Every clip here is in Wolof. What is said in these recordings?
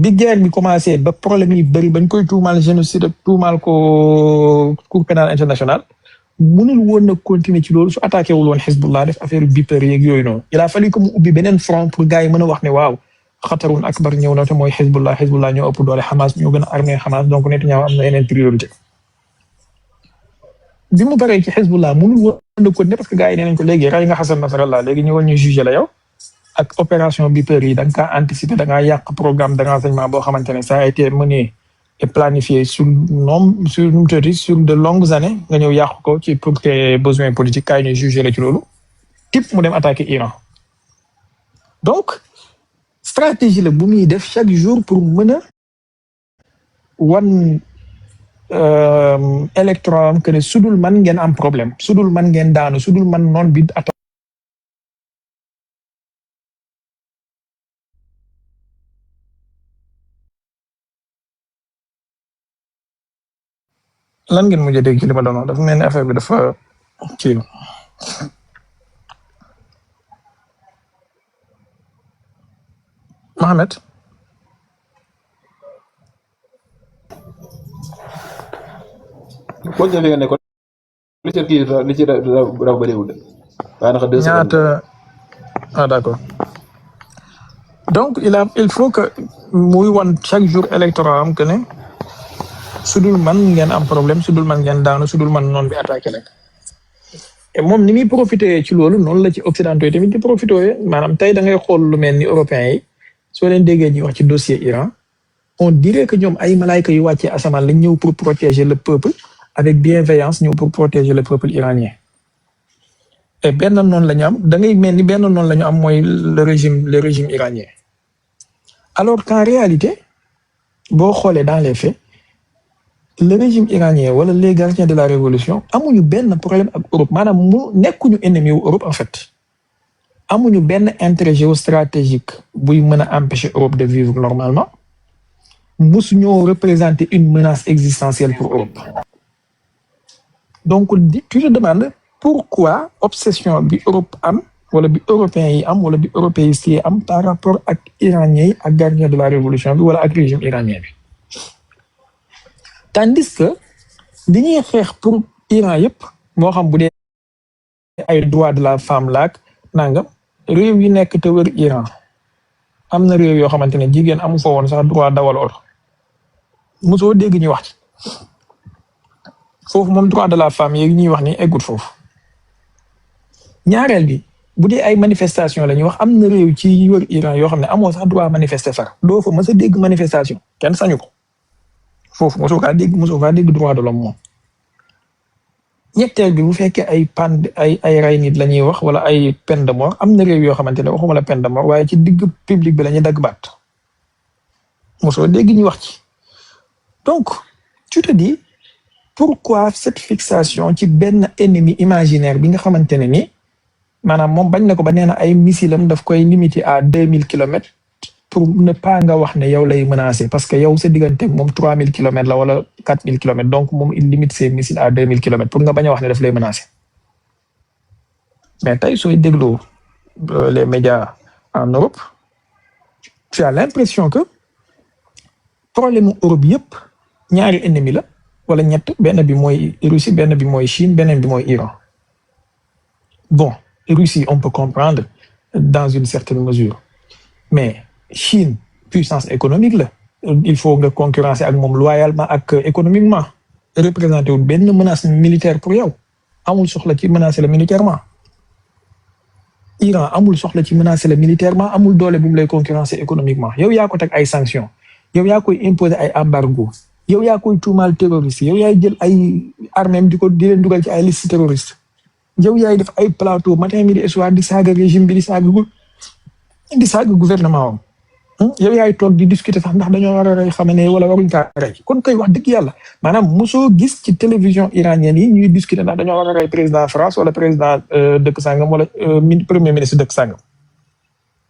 bi guerre bi commencé ba problème yi bëri bañ koy tuumaal génocide ak tuumaal ko cour pénal international mënul woon na continuer ci loolu su attaqué wul woon Hezbollah def affaire bippeur yeeg yooyu noonu il a fallu que mu ubbi beneen front pour gars yi mën a wax ne waaw xatarun akbar ñëw na te mooy Hezbollah ñoo ëpp doole Hamas ñoo gën a armé Hamas donc Netanyahu am na yeneen priorité bi mu paree ci Hezbollah mënul woon na continuer parce que gars yi nee nañ ko léegi rey nga Hassan Nasrallah léegi ñëwal ñu jugé la yow ak opération bippeur yi da nga kaa anticiper da ngaa yàq programme de renseignement boo xamante ne ça a été mené et planifié sur de longues années nga ñëw yàq ko ci pour tes besoins politiques kaay ñu jugé la ci loolu type mu dem attaquer Iran donc stratégie la bu muy def chaque jour pour mën a wan électorat am que ne sudul man ngeen am problème sudul man ngeen daanu sudul man noon bi lan ngeen mujj a dégg ci li ma doon wax dafa mel ni affaire bi dafa kii Mohamed kon jafe nga ne ko li ci raw bëriwul de daanaka 2 secondes ñaata d'accord donc il faut que muy wan chaque jour électorat am que ne sudul man ngeen am problème sudul man ngeen daanu sudul man noonu bi attaqué rek et moom ni muy profité ci loolu noonu la ci occidentaux yi tamit di profité maanaam tey da ngay xool lu mel ni européens yi soo leen déggee ñuy wax ci dossier Iran on dirait que ñoom ay malaayka yu wàccee asamaan lañ ñëw pour protéger le peuple avec bienveillance ñëw pour protéger le peuple iranien et benn noonu la ñu am da ngay mel ni benn noonu la ñu am mooy le régime iranien alors qu'en réalité boo xoolee dans les faits le régime iranien wala les gardiens de la révolution amuñu benn problème ak Europe maanaam mu nekkuñu ennemi wu Europe en fait amuñu benn intérêt géostratégique buy mën a empêcher Europe de vivre normalement musu ñoo représenter une menace existentielle pour Europe donc tu te demandes pourquoi obsession bi Europe am wala bi européens yi am wala bi européistes yi am par rapport ak iraniens yi ak gardiens de la révolution bi wala ak régime iranien bi tandis que li ñuy xeex pour Iran yëpp moo xam bu dee ay droits de la femme laak nangam réew yi nekk te wër Iran am na réew yoo xamante ne jigéen amu fa woon sax droit dawal oto mosoo dégg ñu wax ci foofu moom droit de la femme yeegi ñuy wax ni eggut foofu ñaareel bi bu dee ay manifestation la ñuy wax am na réew ci wër Iran yoo xam ne amoo sax droit manifester far doo fa mës a dégg manifestation kenn sañu ko foofu mosoo faa dégg droit de l'homme moom ñetteel bi bu fekkee ay rey nit la ñuy wax wala ay peine de mort am na réew yoo xamante ne waxuma la peine de mort waaye ci digg public bi la ñuy dagg baat mosoo dégg ñu wax ci donc tu te dis pourquoi cette fixation ci benn ennemi imaginaire bi nga xamante ne ni maanaam moom bañ na ko ba nee na ay missilam daf koy limiter à 2000 kilomètres pour ne pas nga wax ne yow lay menacer parce que yow sa diggante moom 3000 kilomètres la wala 4000 kilomètres donc moom il limite ses missiles à 2000 kilomètres pour nga bañ a wax ne daf lay menacer mais tey sooy dégloo les médias en Europe tu as l'impression que problème mu Europe yëpp ñaari ennemi la wala ñett benn bi mooy Russie benn bi mooy Chine beneen bi mooy Iran bon Russie on peut comprendre dans une certaine mesure mais Chine puissance économique la il faut nga concurrencer ak moom loyalement ak économiquement représenté wul benn menace militaire pour yow amul soxla ci menacer la militairement Iran amul soxla ci menacer la militairement amul doole bu mu lay concurrencer économiquement yow yaa ko teg ay sanctions yow yaa koy imposer ay embargo yow yaa koy tuumaal terroriste yow yaay jël ay armées di leen dugal ci ay liste terroriste yow yaay def ay plateau matin midi et soir di saaga régime bi di saaga gouvernement am yow yaay toog di discuter sax ndax dañoo war a rey Khamenei wala waruñ kaa rey kon koy wax dëgg yàlla maanaam mosoo gis ci télévision iranienne yi ñuy discuter ndax dañoo war a rey président France wala président dëkk sangam wala premier ministre dëkk sangam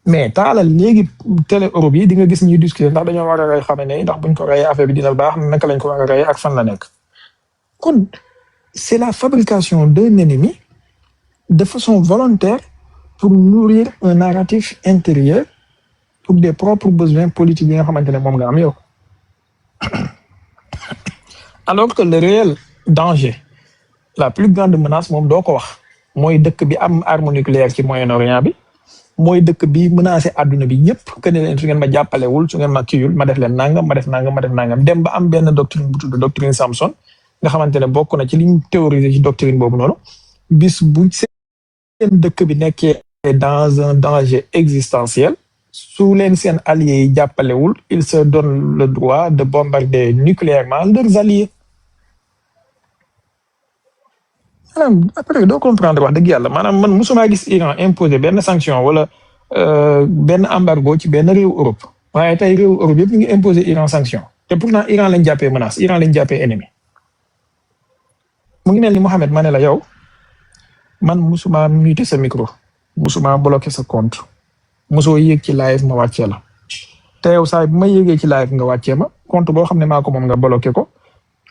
mais taalal léegi télé Europe yi di nga gis ñuy discuter ndax dañoo war a rey Khamenei ndax buñ ko reyee affaire bi dina baax naka lañ ko war a reyee ak fan la nekk kon c'est la fabrication d'un ennemi de façon volontaire pour nourrir un narratif intérieur pour des propres besoins politiques yi nga xamante ne moom nga am yow. Alors que le réel danger, la plus grande menace moom doo ko wax mooy dëkk bi am arme nucléaire ci Moyen-Orient bi mooy dëkk bi menacé àdduna bi yëpp que ne leen su ngeen ma jàppalewul su ngeen ma kiyul ma def leen nangam ma def nangam ma def nangam dem ba am benn doctrine bu tudd doctrine Samson nga xamante ne bokk na ci liñ théoriser ci doctrine boobu noonu bis bu seen dëkk bi nekkee dans un danger existentiel su leen seen alliés yi jàppalewul ils se donnent le droit de bombarder nucléairement leurs alliés. maanaam après doo comprendre wax dëgg yàlla maanaam man musuma gis Iran imposer benn sanction wala benn embargo ci benn réew Europe waaye tey réew Europe yëpp ñu ngi imposer Iran sanction te pourtant Iran lañ jàppee menace Iran lañ jàppee ennemi. mu ngi mel ni Mohamed ma ne la yow man musuma muter sa micro musuma bloquer sa compte musoo yéeg ci live ma wàccee la te yow saa bu ma yéegee ci live nga wàccee ma compte boo xam ne maa ko moom nga bloquer ko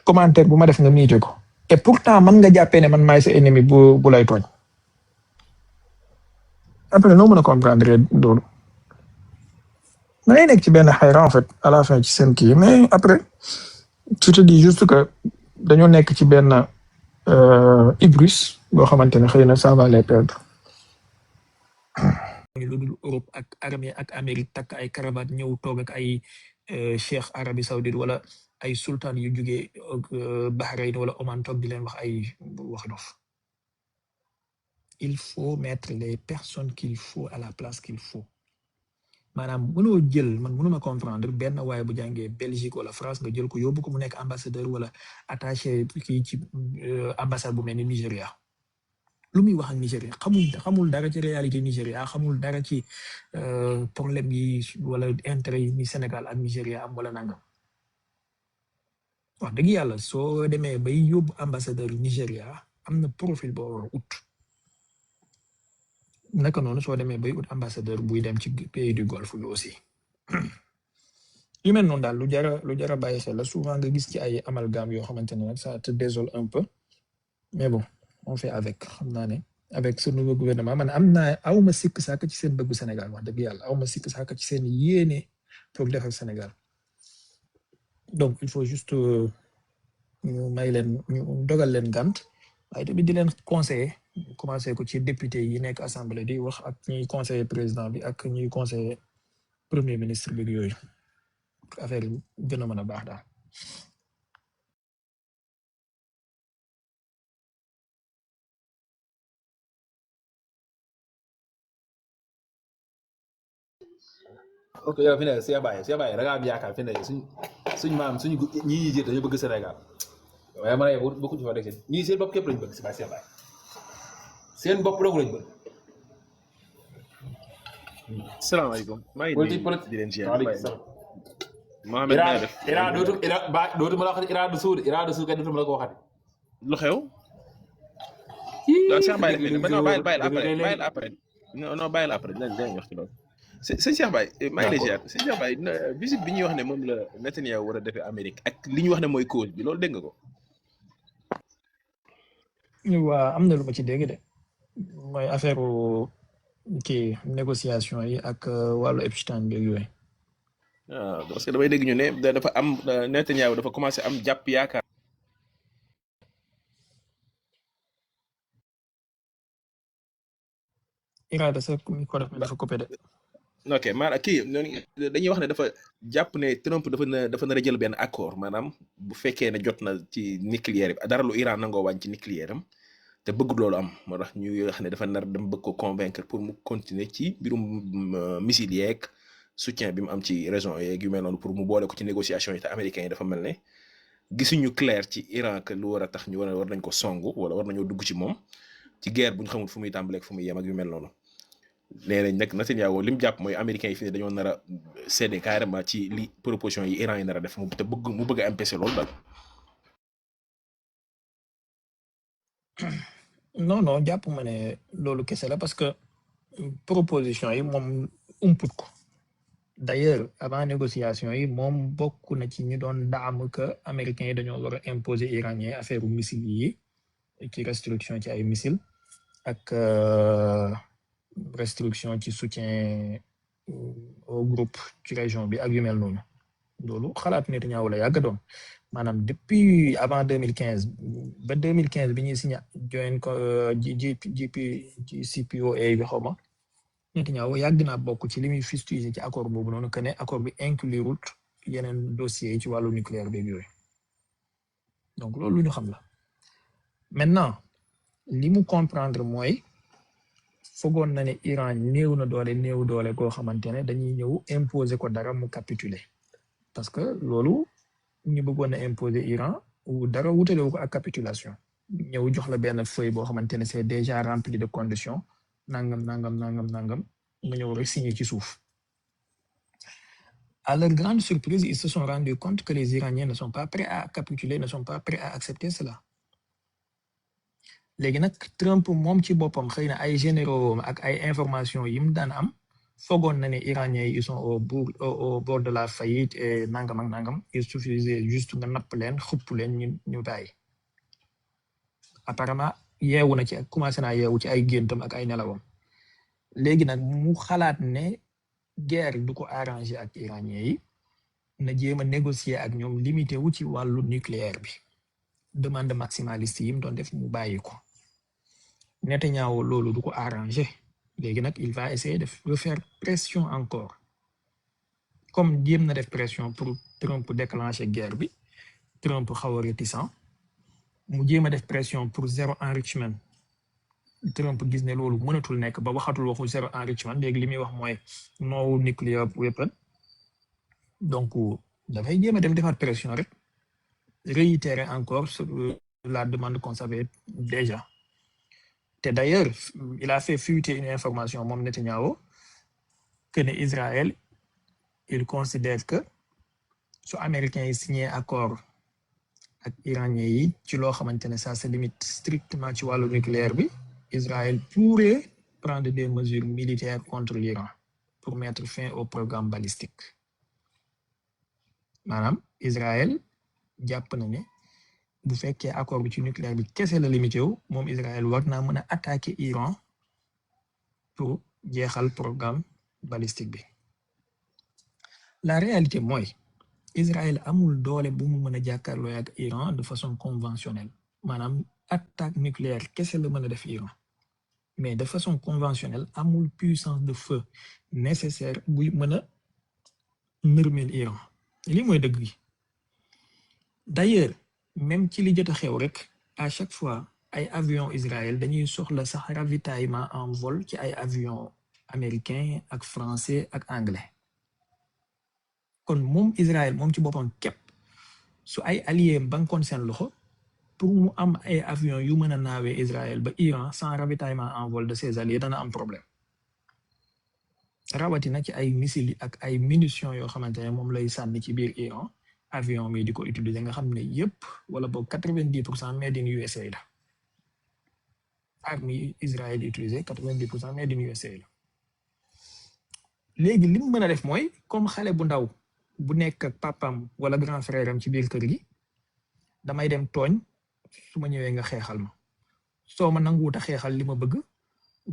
commentaire bu ma def nga muter ko. Et pourtant man nga jàppee ne man maay sa ennemi bu lay tooñ après noo mën a comprendre loolu da ngay nekk ci benn xayra en fait à la fin ci seen kii mais après je te dis juste que dañoo nekk ci benn hybris boo xamante ne xëy na ça va les perdre. lu dul Europe ak armée ak Amérique takk ay cravate ñëw toog ak ay Cheikh Arabie Saoudite wala ay sultan yu jugee Bahreïn wala Oman toog di leen wax ay wax dof. Il faut mettre les personnes qu'il faut à la place qu'il faut maanaam mënoo jël man mënuma comprendre benn waaye bu jàngee Belgique wala France nga jël ko yóbbu ko mu nekk ambassadeur wala attaché kii ci ambassade bu mel ni Nigéria lu muy wax ak Nigéria xamul dara ci réalité Nigéria xamul dara ci problème yi wala intérêt yi ni Sénégal ak Nigéria am wala nangam. wax dëgg yàlla soo demee bay yóbbu ambassadeur Nigéria am na profil boo war a ut naka noonu soo demee bay ut ambassadeur buy dem ci pays du Golfe bi aussi yu mel noonu daal lu jara bàyyi xel la souvent nga gis ci ay amalgame yoo xamante ne nag ça te désole un peu mais bon on fait avec xam naa ne avec ce nouveau gouvernement man awma sikk sàkk ci seen bëggu Sénégal wax dëgg yàlla awma sikk sàkk ci seen yéene pour defar Sénégal. Donc il faut juste ñu may leen ñu dogal leen gànt waaye tamit di leen conseiller commencé ko ci député yi nekk assemblée di wax ak ñuy conseiller président bi ak ñuy conseiller premier ministre bi yooyu affaire yi gën a mën a baax daal. ok yow fi ne Cheikh Baye da ngaa am yaakaar fi ne suñ maam suñ ñi jiite dañu bëgg Sénégal waaye man yow bokkuñ fa rek ñii seen bopp képp lañ bëgg si Baye Cheikh Baye seen bopp dong lañ bëgg. salaamaaleykum maa ngi nuyu di leen ziar Mohamed naa def Iran dootuma la waxati Iran du suud kay dootuma la ko waxati. lu xew. waaw Cheikh Baye non bàyyil après non bàyyil après dinañ wax ci loolu. sëñ Cheikh Baye maa ngi lay ziar sëñ Cheikh Baye visite bi ñuy wax ne moom la Netanyahu war a defee Amérique ak li ñu wax ne mooy cause bi loolu dégg nga ko. waa am na lu ma ci dégg de mooy affaire kii négociation yi ak wàllu Epstein bi ak yooyu. waaw parce que damay dégg ñu ne dafa am Netanyahu dafa commencé am jàpp yaakaar. Irada sa ko dafa coupé de. ok maanaam kii dañuy wax ne dafa jàpp ne Trump dafa nar a jël benn accord maanaam bu fekkee ne jot na ci nucléaire bi dara lu Iran nangoo wàññi ci nucléaire am te bëgg loolu am moo tax ñu wax ne dafa nar dem bëgg ko convaincre pour mu continuer ci mbirum missile yeeg soutien bi mu am ci région yeeg yu mel noonu pour mu boole ko ci négociation yi te américains yi dafa mel ne gisuñu clair ci Iran que lu war a tax ñu war nañ ko songu wala war nañoo dugg ci moom ci guerre bu ñu xamul fu muy tàmbaleeg fu muy yem ak yu mel noonu. nee nañ nag Netanyahu li mu jàpp mooy américains yi fi ne dañoo nar a cédé carrément ci li proposition yi Iran yi nar a def te mu bëgg a empêcher loolu daal. non jàpp ma ne loolu kese la parce que proposition yi moom umput ko d'ailleurs avant négociation yi moom bokk na ci ñu doon daam que américains yi dañoo war a imposer iranien affaire missile yi ci restriction ci ay missile ak restriction ci soutien au groupe ci région bi ak yu mel noonu loolu xalaat Netanyahu la yàgg doon maanaam depuis avant 2015 ba 2015 bi ñuy signé join ko GCPOA bi xaw ma Netanyahu yàgg naa bokk ci li muy fustiger ci accord boobu noonu que ne accord bi inclurul yeneen dossiers yi ci wàllu nucléaire beeg yooyu donc loolu lu ñu xam la maintenant li mu comprendre mooy fogoon na ne Iran néew na doole koo xamante ne dañuy ñëw imposer ko dara mu capituler parce que loolu ñu bëggoon a imposer Iran dara wutalewu ko ak capitulation ñëw jox la benn feuille boo xamante ne c'est déjà rempli de conditions nangam nga ñëw rek signer ci suuf. À leur grande surprise, ils se sont rendus compte que les Iraniens ne sont pas prêts à capituler, ne sont pas prêts à accepter cela. léegi nag Trump moom ci boppam xëy na ay généraux ak ay informations yi mu daan am foogoon na ne Iraniens yi ils sont au bord de la faillite et nangam ak nangam il suffisait juste nga napp leen xupp leen ñu bàyyi. Apparemment yeewu na ci ak commencé naa yeewu ci ay géntam ak ay nelawam léegi nag mu xalaat ne guerre du ko arrangé ak Iraniens yi na jéem a négocier ak ñoom limité wu ci wàllu nucléaire bi demande maximaliste yi mu doon def mu bàyyi ko. Netanyahu loolu du ko arrangé léegi nag il va essayer de refaire pression encore comme jéem na def pression pour Trump déclencher guerre bi Trump xaw a réticent mu jéem a def pression pour zéro enrichment Trump gis ne loolu mënatul nekk ba waxatul waxu zéro enrichment léegi li muy wax mooy no nuclear weapon donc dafay jéem a dem defaat pression rek réitérer encore la demande qu'on savait déjà. D'ailleurs, il a fait fuiter une information, Mom Netanyahu, que Israël, il considère que si les Américains signé un accord avec les Iraniens, ça se limite strictement sur le nucléaire, Israël pourrait prendre des mesures militaires contre l'Iran pour mettre fin au programme balistique. Madame, Israël, Japonais, bu fekkee accord bi ci nucléaire bi kese la limité wu moom Israël war naa mën a attaquer Iran pour jeexal programme balistique bi. La réalité mooy Israël amul doole bu mu mën a jàkkaarloo ak Iran de façon conventionnelle maanaam attaque nucléaire kese la mën a def Iran mais de façon conventionnelle amul puissance de feu nécessaire buy mën a nërmeel Iran lii mooy dëgg gi. D'ailleurs même ci li jot a xew rek à chaque fois ay avions Israël dañuy soxla sax ravitaillement en vol ci ay avions américains ak français ak anglais kon moom Israël moom ci boppam képp su ay alliés bankoon seen loxo pour mu am ay avions yu mën a naawee Israël ba Iran sans ravitaillement en vol de ses alliés dana am problème rawatina ci ay missiles ak ay munitions yoo xamante ne moom lay sànni ci biir Iran. Avion mi di ko utiliser nga xam ne yëpp wala boog 90% made in USA la arme Israël utilisé 90% made in USA la léegi li mu mën a def mooy comme xale bu ndaw bu nekk ak papam wala grand frère am ci biir kër gi damay dem tooñ su ma ñëwee nga xeexal ma soo ma nanguwut a xeexal li ma bëgg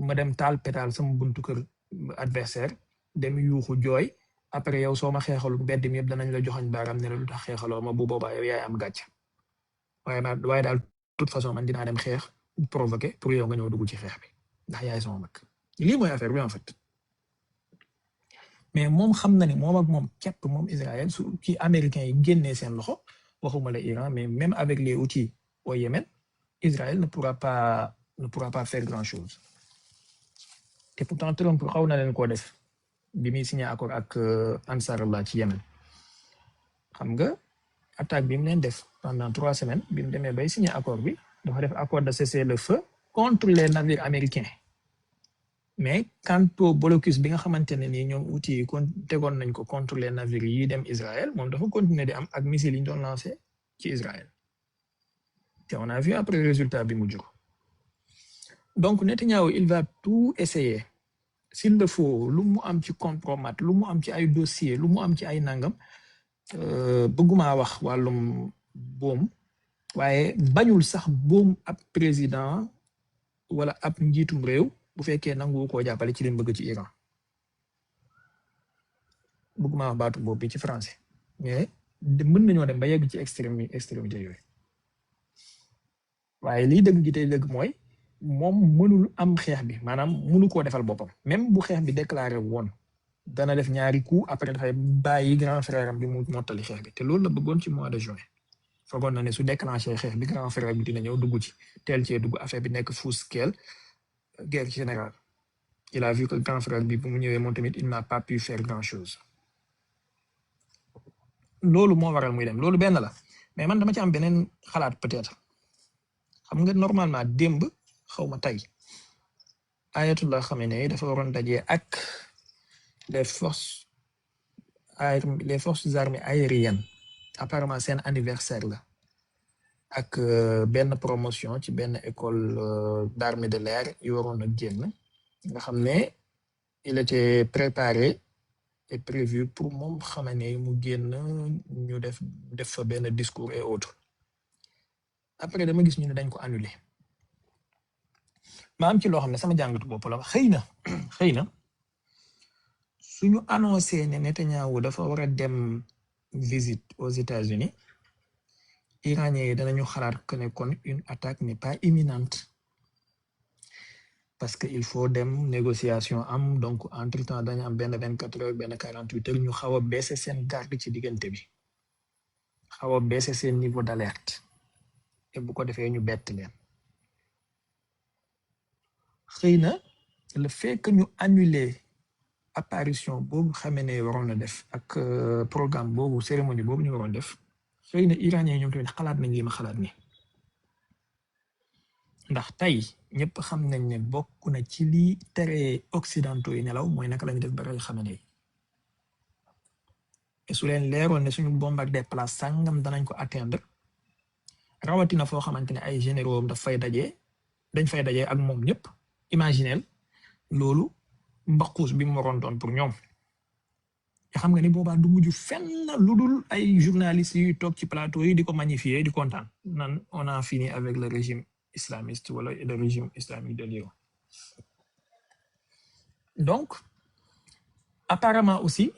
ma dem taal pétale sama buntu kër adversaire dem yuuxu jooy après yow soo ma xeexalu mbedd mi yëpp danañ la joxoñ baaraam ne la lu tax xeexaloo ma bu boobaa yow yaay am gàcc waaye daal toute façon man dinaa dem xeex provoquer pour yow nga ñëw dugg ci xeex bi ndax yaay sama mag lii mooy affaire bi en fait mais moom xam na ne moom ak moom képp moom Israël su ci américains yi génnee seen loxo waxuma la Iran mais même avec les outils au Yémen Israël ne pourra pas faire grand chose et pourtant Trump xaw na leen koo def bi muy signé accord ak Ansarallah ci Yémen xam nga attaque bi mu leen def pendant 3 semaines bi mu demee bay signé accord bi dafa def accord de cessez-le-feu contre les navires américains mais quant au blocus bi nga xamante ne nii ñoom outils yi kon tegoon nañ ko contre les navires yi dem Israël moom dafa continuer di am ak missiles yi ñu doon lancé ci Israël te on a vu après résultat bi mu jur donc Netanyahu il va tout essayer s'il le faut lu mu am ci compromat lu mu am ci ay dossier lu mu am ci ay nangam bëgguma wax wàllum boom waaye bañul sax boom ab président wala ab njiitum réew bu fekkee nangu koo jàppale ci lim bëgg ci Iran bëgguma wax baatu boobu bi ci français mais mën nañoo dem ba yegg ci extrémité yooyu waaye lii dëgg gi tey dëgg mooy moom mënul am xeex bi maanaam mënu koo defal boppam même bu xeex bi déclaré woon dana def ñaari coup après dafay bàyyi grand frère am bi mu mottali xeex bi te loolu la bëggoon ci mois de juin foogoon na ne su déclenché xeex bi grand frère bi dina ñëw dugg ci teel cee dugg affaire bi nekk full-scale guerre générale il a vu que grand frère bi bu mu ñëwee moom tamit il n'a pas pu faire grand chose loolu moo waral muy dem loolu benn la mais man dama ci am beneen xalaat peut-être xam nga normalement démb xaw ma tey Ayatollah Khamenei dafa waroon dajee ak les forces armées aériennes apparemment seen anniversaire la ak benn promotion ci benn école d'armée de l'air yu waroon a génn nga xam ne il était préparé et prévu pour moom Khamenei mu génn ñu def fa benn discours et autres après dama gis ñu ne dañ ko annulé ma am ci loo xam ne sama jàngatu bopp la xëy na suñu annoncé ne Netanyahu dafa war a dem visite aux États-Unis Iraniens yi danañu xalaat que ne kon une attaque n'est pas imminente parce que il faut dem négociation am donc entre temps dañu am benn 24 heures benn 48 heures ñu xaw a baisser seen garde ci diggante bi xaw a baisser seen niveau d'alerte et bu ko defee ñu bett leen xëy na le fait que ñu annuler apparition boobu xamee ne waroon na def ak programme boobu cérémonie boobu ñu waroon def xëy na iranien ñoom tamit xalaat nañ li ma xalaat ni ndax tey ñëpp xam nañ ne bokk na ci li tere occidentaux yi nelaw mooy naka lañu def ba rey Khamenei et su leen leeroon ne suñu bombardé place sàngam danañ ko atteindre rawatina foo xamante ne ay généraux dañ fay dajee ak moom ñëpp imaginel loolu mbaquus bi mu waroon doon pour ñoom te xam nga ni boobaa du mujj fenn lu dul ay journalistes yuy toog ci plateau yi di ko magnifier di kontaan nan on a fini avec le régime islamiste wala le régime islamique de l'Iran donc apparemment aussi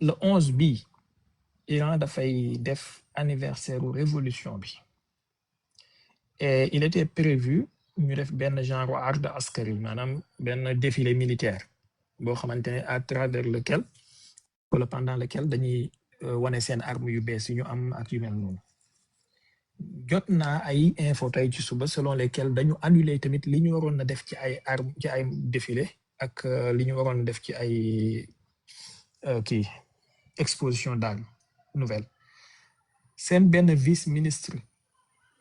le 11 bi Iran dafay def anniversaire révolution bi et il était prévu ñu def benn genre ard askari maanaam benn défilé militaire boo xamante ne à travers lequel wala pendant lequel dañuy wane seen arme yu bees yi ñu am ak yu mel noonu jot naa ay info tey ci suba selon lesquels dañu annuler tamit li ñu waroon na def ci ay arme ci ay défilé ak li ñu waroon def ci ay kii exposition d'armes nouvelle seen benn vice ministre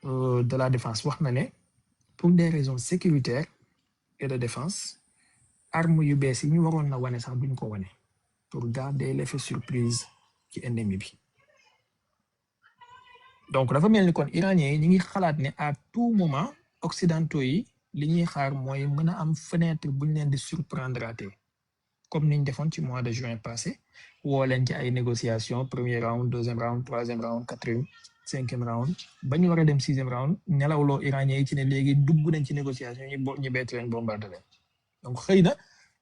de la défense wax na ne pour des raisons sécuritaires et de défense armes yu bees yi ñu waroon na wane sax duñ ko wane pour garder l'effet surprise ci ennemi bi donc dafa mel ni kon iraniens yi ñi ngi xalaat ne à tout moment occidentaux yi li ñuy xaar mooy mën a am fenêtre buñ leen di surprendre comme niñ defoon ci mois de juin passé woo leen ci ay négociations premier round deuxième round troisième round quatrième cinquième round ba ñu war a dem sixième round nelawloo iraniens yi ci ne léegi dugg nañ ci négociation ñu bett leen bombardé leen donc xëy na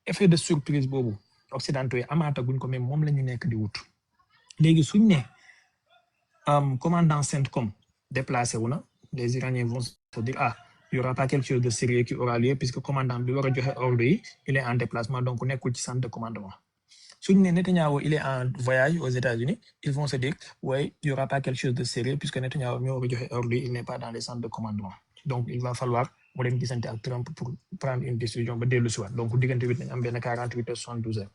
effet de surprise boobu occidentaux yi amaata guñ ko même moom la ñu nekk di wut léegi suñ ne commandant CENTCOM déplacé wu na les Iraniens vont se dire il y aura pas quelque chose de sérieux qui aura lieu puisque commandant bi war a joxe ordre yi il est en déplacement donc nekkul ci centre de commandement suñ ne Netanyahu il est en voyage aux États-Unis ils vont se dire ouais il y aura pas quelque chose de sérieux puisque Netanyahu ñoo war a joxe ordre yi il n'est pas dans les centres de commandement donc il va falloir mu dem gisante ak Trump pour prendre une décision ba dellu si waat donc diggante bi nañ am benn 48 heures 72 heures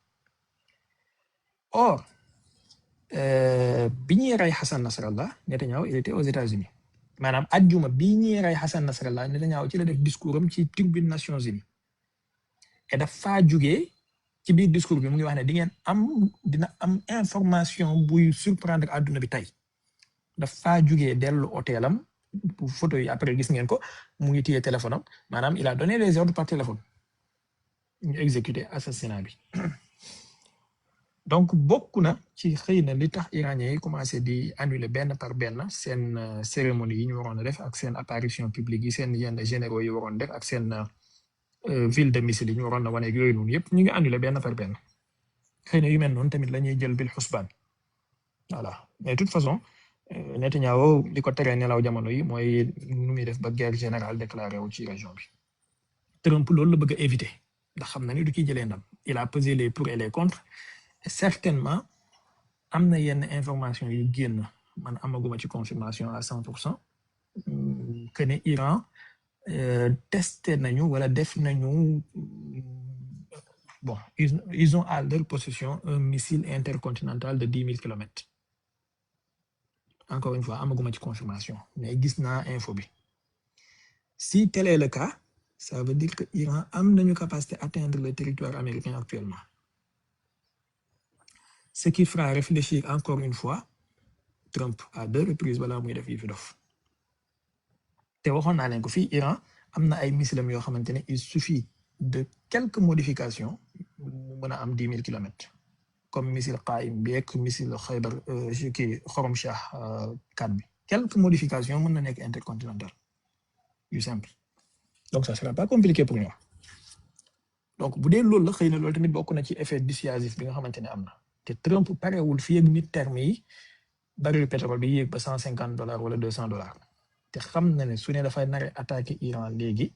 or bi ñuy rey Hassan Nasrallah Netanyahu il était aux États-Unis maanaam ajjuma bi ñuy rey Hassan Nasrallah Netanyahu ci la def discours am ci tribune Nations Unies et dafa jugee ci biir discours bi mu ngi wax ne dina am information buy surprendre àdduna bi tey dafa jugee dellu hôtelam pour photo yi après gis ngeen ko mu ngi téye téléphone am maanaam il a donné les ordres par téléphone ñu exécuter assassinat bi donc bokk na ci xëy na li tax iraniens yi commencé di annuler benn par benn seen cérémonie yi ñu waroon a def ak seen apparition publique yi seen yenn généraux yi waroon def ak seen ville de missile yi ñu waroon a wane yooyu noonu yëpp ñu ngi annuler benn par benn xëy na yu mel noonu tamit la ñuy jël bil xusbaan voilà mais de toute façon Netanyahu li ko teree nelaw jamono yi mooy nu muy def ba guerre générale déclaré wu ci région bi. Trump loolu la bëgg a éviter ndax xam na ni du ciy jëlee ndam il a pesé les pour et les contre et certainement am na yenn information yu génn man amaguma ci confirmation à 100% que ne Iran testé nañu wala def nañu bon ils ont à leur possession un missile intercontinental de 10 000 kilomètres. Encore une fois amaguma ci confirmation mais gis naa info bi si tel est le cas ça veut dire que Iran am nañu capacité atteindre le territoire américain actuellement ce qui fera réfléchir encore une fois Trump à 2 reprises balaa muy def yi fi dof te waxoon naa leen ko fii Iran am na ay missiles yoo xamante ne il suffit de quelques modifications mu mën a am 10 000 kilomètres comme missile Qaim bi ak missile Khaybar kii Xorom Shah 4 bi quelques modifications mën na nekk intercontinental yu simple donc ça sera pas compliqué pour ñoom donc bu dee loolu la xëy na loolu tamit bokk na ci effet dissuasif bi nga xamante ne am na te Trump parewul fii ak mi-terme yi baril pétrole bi yéeg ba $150 wala $200 te xam na ne su ne dafay nar a attaquer Iran léegi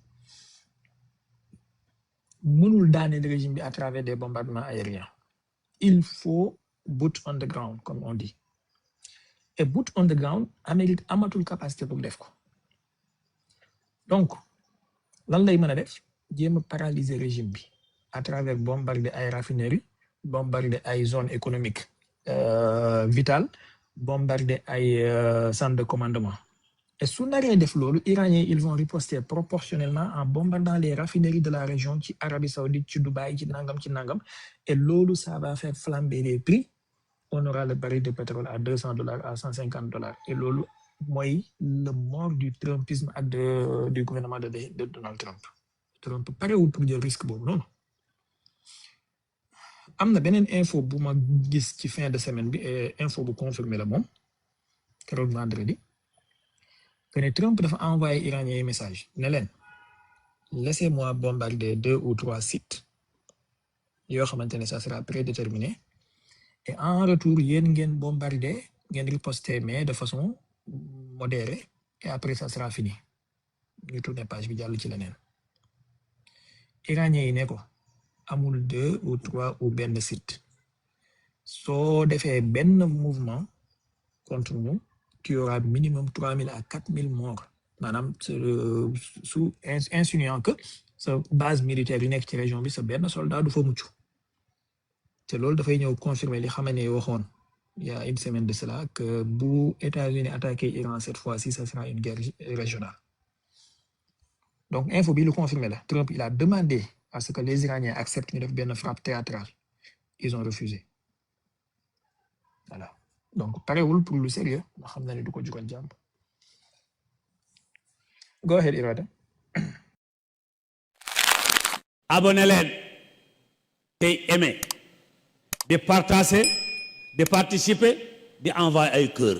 mënul daaneel régime bi à travers des bombardements aériens il faut boot on the ground comme on dit et boot on the ground Amérique amatul capacité pour def ko donc lan lay mën a def jéem a paralyser régime bi à travers bombarder ay raffineries bombarder ay zones économiques vitales bombarder ay centres de commandement et su naree def loolu Iraniens ils vont riposter proportionnellement en bombardant les raffineries de la région ci Arabie Saoudite ci Dubaï ci nangam et loolu ça va faire flamber les prix on aura le baril de pétrole à $200 à $150 et loolu mooy le mort du trumpisme ak du gouvernement de Donald Trump. Trump parewul pour jël risque boobu noonu. am na beneen info bu ma gis ci fin de semaine bi info bu confirmé la moom keroog vendredi que ne Trump dafa envoyé Iraniens yi message ne leen laissez-moi bombarder 2 ou 3 sites yoo xamante ne ça sera prédéterminé et en retour yéen ngeen bombarder ngeen riposter mais de façon modérée et après ça sera fini ñu tourner page bi jàll ci leneen Iraniens yi ne ko amul 2 ou 3 ou benn site soo defee benn mouvement contre nous tu auras minimum 3000 à 4000 morts maanaam sous insinuant que sa base militaire yi nekk ci région bi sa benn soldat du fa mucc te loolu dafay ñëw confirmer li xam ne waxoon il y a une semaine de cela que bu États-Unis attaqué Iran cette fois-ci ça sera une guerre régionale donc info bi lu confirmer la Trump il a demandé à ce que les Iraniens acceptent ñu def benn frappe théâtrale ils ont refusé voilà donc parewul pour lu sérieux nga xam na ne du ko jural jàmm. Go ahead Irada. abonné leen tey aimé di partager di participer di envoyer ay cœur